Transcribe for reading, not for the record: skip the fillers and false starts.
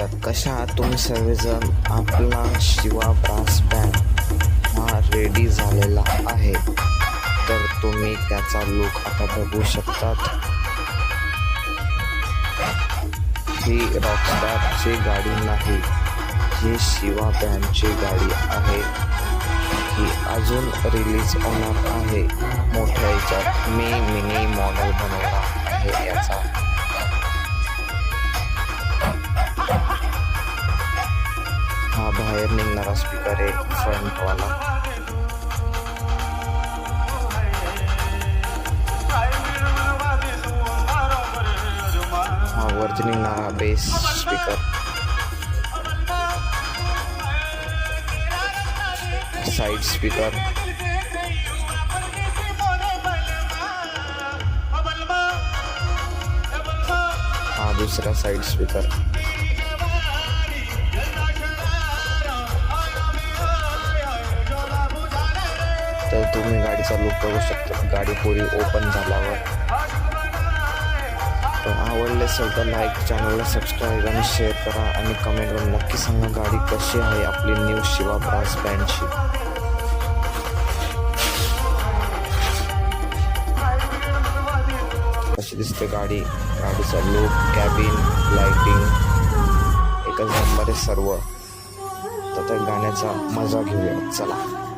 तर कशा आहात तुम्ही सर्वजण. आपला शिवा ब्रास बँड हा रेडी झालेला आहे. तर तुम्ही त्याचा लुक आता बघू शकतात. ही रॉकस्टारची गाडी नाही, ही शिवा बँडची गाडी आहे. ही अजून रिलीज होणार आहे मोठ्या ह्याच्यात. मी मिनी मॉडेल बनवला आहे याचा. हा बाहेर निघणारा स्पीकर आहे फ्रंटवाला. हा वरती निघणारा बेस स्पीकर. Side speaker. हा दूसरा साइड स्पीकर. तर तुम्ही गाडीचा लुक बघू शकता गाडी पुरी ओपन झाल्यावर. तर आवडले असेल तर लाईक, चॅनलला सबस्क्राईब आणि शेअर करा आणि कमेंटवर नक्की सांगा गाडी कशी आहे आपली न्यू शिवा ब्रास बँडची. कशी दिसते गाडी, गाडीचा लुक, कॅबिन, लाइटिंग एकच नंबर आहे सर्व. तर त्या गाण्याचा मजा घेऊया चला.